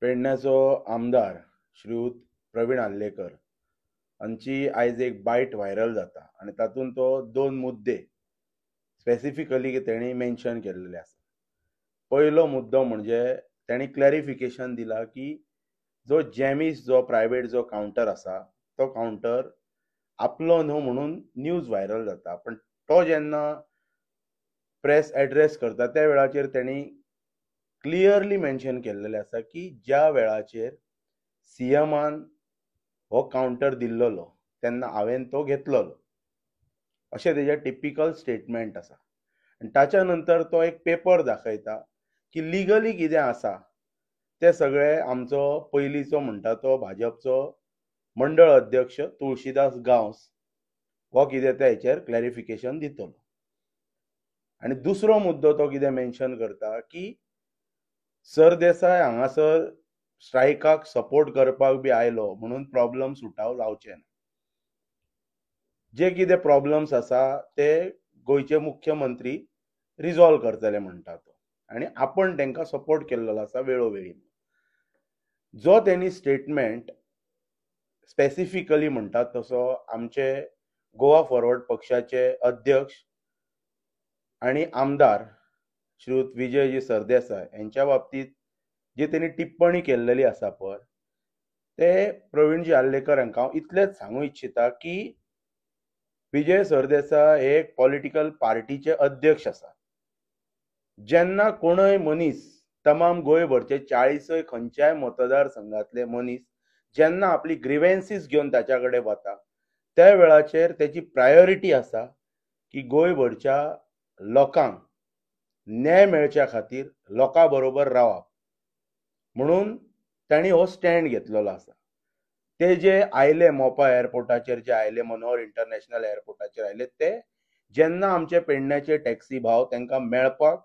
पेडण्याचो आमदार श्रीयुत प्रवीण आल्लेकर हांची आयज एक बायट व्हायरल जाता आनी तातूंत तो दोन मुद्दे स्पेसिफिकली तेणी मेन्शन केल्लेले आसा. पयलो मुद्दो म्हणजे तेणी क्लॅरिफिकेशन दिला की जो जॅमिस जो प्रायवेट जो कावंटर आसा तो कावंटर आपलो न्हू म्हणून न्यूज व्हायरल जाता, पण तो जेन्ना प्रेस एड्रेस करता त्या वेळाचेर तेणी क्लियरली मेन्शन केल्लेलें आसा की ज्या वेळाचेर सीएमान हो कावंटर दिल्लोलो तेन्ना हांवें तो घेतलोलो, अशें तेजें टिपिकल स्टेटमेंट आसा. आनी ताच्या नंतर तो एक पेपर दाखयता की लिगली कितें आसा ते सगळे आमचो पयलींचो म्हणटा तो भाजपचो मंडळ अध्यक्ष तुळशीदास गांवस हो कितें ते हेचेर क्लॅरिफिकेशन दितलो. आनी दुसरो मुद्दो तो कितें मेन्शन करता की सरदेसाय हांगासर स्ट्रायकाक सपोर्ट करपाक बी आयलो म्हणून प्रॉब्लम सुटाव जावचे ना. जे कितें प्रॉब्लम्स आसा ते गोंयचे मुख्यमंत्री रिजॉल्व करतले म्हणटा तो, आनी आपण तांकां सपोर्ट केल्लो आसा वेळोवेळी. जो तेणी स्टेटमेंट स्पेसिफिकली म्हणटात तसो आमचे गोवा फॉरवर्ड पक्षाचे अध्यक्ष आनी आमदार श्रीयुत विजयजी सरदेसाय यांच्या बाबतीत जी तेणी टिप्पणी केल्लेली आसा पळय ते प्रवीणजी आल्लेकर हांकां हांव इतलेंच सांगूं इच्छिता की विजय सरदेसाय हे एक पॉलिटिकल पार्टीचे अध्यक्ष आसा. जेन्ना कोणय मनीस तमाम गोंयभरचे 40 खंयच्याय मतदारसंघातले मनीस जेन्ना आपली ग्रिवेन्सीस घेवन ताच्या कडेन वता त्या वेळाचेर तेची प्रायोरिटी आसा की गोंयभरच्या लोकांक न्याय मेळच्या खातीर लोकां बरोबर रावप म्हणून तांणी हो स्टँड घेतलेलो आसा. ते जे आयले मोपा एअरपोर्टाचेर जे आयले मनोहर इंटरनॅशनल एअरपोर्टाचेर आयले ते जेन्ना आमचे पेडण्याचे टॅक्सी भाव तांकां मेळपाक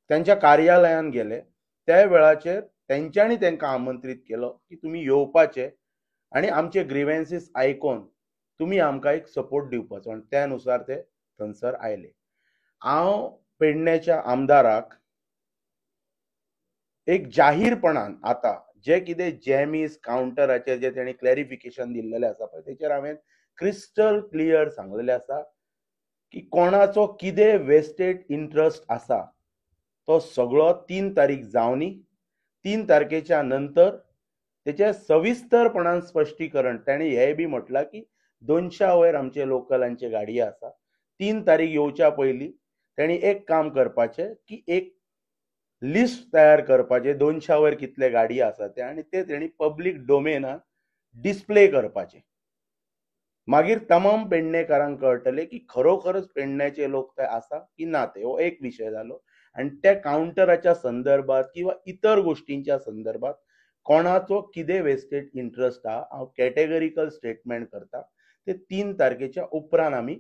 त्यांच्या कार्यालयान गेले त्या वेळाचेर तेंच्यांनी तांकां आमंत्रीत केलो की तुमी येवपाचे आनी आमचे ग्रिवेन्सीस आयकून तुमी आमकां एक सपोर्ट दिवपाचो, आनी त्या नुसार ते थंयसर आयले. हांव पेडण्याच्या आमदाराक एक जाहीरपणान आतां जे कितें जॅमीस कावंटराचेर जे तेणी क्लॅरिफिकेशन दिल्लेलें आसा पळय तेचेर हांवें क्रिस्टल क्लियर सांगलेलें आसा की कोणाचो कितें वेस्टेड इंट्रस्ट आसा तो सगळो 3 तारीख जावनी. 3 तारखेच्या नंतर तेचे सविस्तरपणान स्पश्टीकरण ताणें हेंय बी म्हटलां की 200 वयर आमचे लोकलांचे गाडयो आसा. 3 तारीख येवच्या पयलीं तेणी एक काम करपाचें की एक लिस्ट तयार करपाचे 200 वयर कितले गाडयो आसा ते आनी ते तेणी पब्लीक डोमेनान डिस्प्ले करपाचे. मागीर तमाम पेडणेकारांक कळटलें की खरोखरच पेडण्याचे लोक थंय आसा की ना ते. हो एक विशय जालो. आनी त्या कावंटराच्या संदर्भात किंवा इतर गोष्टींच्या संदर्भात कोणाचो कितें वेस्टेड इंट्रस्ट आहा हांव कॅटेगरिकल स्टेटमेंट करता ते 3 तारखेच्या उपरांत आमी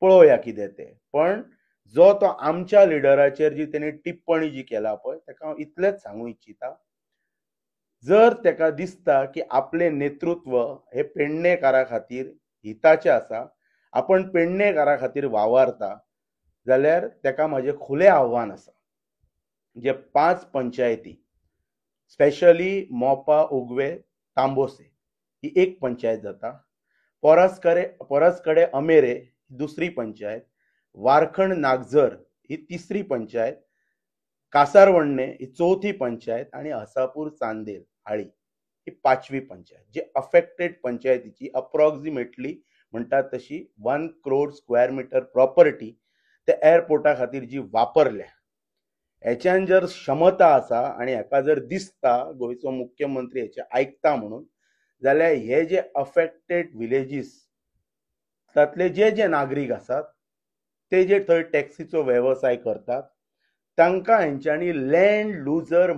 पळोवया कितें ते. पण जो तो आमच्या लिडराचेर जी तेणी टिप्पणी जी केला पळय ताका हांव इतलेंच सांगूं इच्छिता, जर ताका दिसता की आपले नेतृत्व हे पेडणेकारा खातीर हिताचे आसा, आपण पेडणेकारा खातीर वावरता, जाल्यार ताका म्हाजें खुलें आव्हान आसा. जे 5 पंचायती स्पेशली मोपा, उगवे, तांबोसे ही एक पंचायत जाता. परसकडे अमेरे ही दुसरी पंचायत, वारखंड नागझर ही तिसरी पंचायत, कासारवण्णे ही चौथी पंचायत आणि हसापूर चांदेल हाळी ही 5वी पंचायत. जे अफेक्टेड पंचायतीची अप्रॉक्सिमेटली म्हणटात तशी 1 crore स्क्वेअर मीटर प्रॉपर्टी त्या एअरपोर्टा खातीर जी वापरल्या हेच्यान जर क्षमता आसा आनी हेका जर दिसता गोंयचो मुख्यमंत्री हेचे आयकता म्हणून, जाल्यार हे जे अफेक्टेड विलेजीस तातले जे जे नागरीक आसात ते जे थंय टॅक्सीचो वेवसाय करतात तांकां हेंच्यांनी लँड लुजर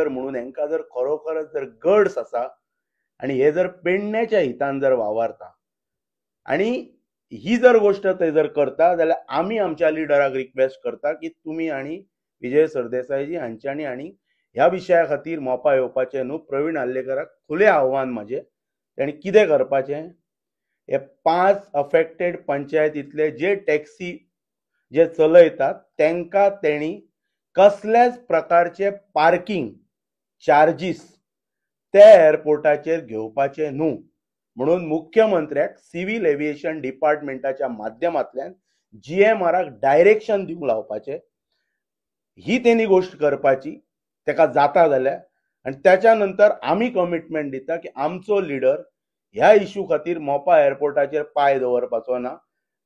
म्हणून हेंकां जर खरोखरच जर गड्स आसा आनी हे जर पेडण्याच्या हितान जर वावरता आनी ही जर गोष्ट ते जर करता जाल्यार आमी आमच्या लिडराक रिक्वेस्ट करता की तुमी आनी विजय सरदेसायजी हांच्यांनी आनी ह्या विशया खातीर मोपा येवपाचें न्हू. प्रवीण आल्लेकराक खुलें आव्हान म्हाजें, तेणी कितें करपाचें हे 5 अफेक्टेड पंचायतींतले जे टॅक्सी जे चलयतात तांकां तेणी कसल्याच प्रकारचे पार्किंग चार्जीस ते एअरपोर्टाचेर घेवपाचे न्हू म्हणून मुख्यमंत्र्याक सिव्हिल एव्हिएशन डिपार्टमेंटाच्या माध्यमांतल्यान GMRक डायरेक्शन दिवंक लावपाचे ही तेणी गोष्ट करपाची तेका जाता जाल्यार आनी त्याच्या नंतर आमी कमिटमेंट दिता की आमचो लिडर ह्या इश्यू खातीर मोपा एअरपोर्टाचेर पांय दवरपाचो ना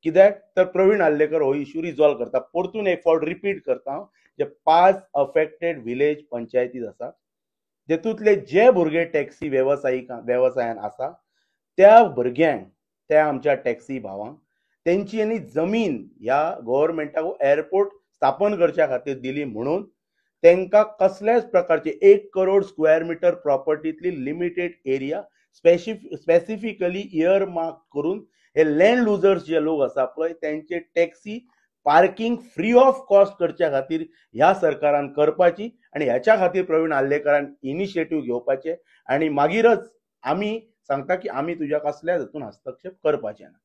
कित्याक तर प्रवीण आल्लेकर हो इश्यू रिजॉल्व करता परतून एक फावट रिपीट करता जे 5 अफेक्टेड विलेज पंचायतीज आसा तेतूंतले जे भुरगे टॅक्सी वेवसायान आसा त्या भुरग्यांक त्या आमच्या टॅक्सी भावांक तेंची जमीन ह्या गव्हर्मेंटाक एअरपोर्ट स्थापन करच्या खातीर दिली म्हणून तांकां कसल्याच प्रकारचे 1 करोड स्क्वेअर मिटर प्रॉपर्टीतली limited area specifically year mark करून हे लँड लुजर्स जे लोक आसा पळय त्यांचे taxi parking free of cost करच्या खातीर ह्या सरकारान करपाची आणि ह्याच्या खातीर प्रवीण आल्लेकरान इनिशिएटीव घेवपाचे आणि मागीरच आमी सांगता की आमी तुज्या कसल्याच हातून हस्तक्षेप करपाचे ना.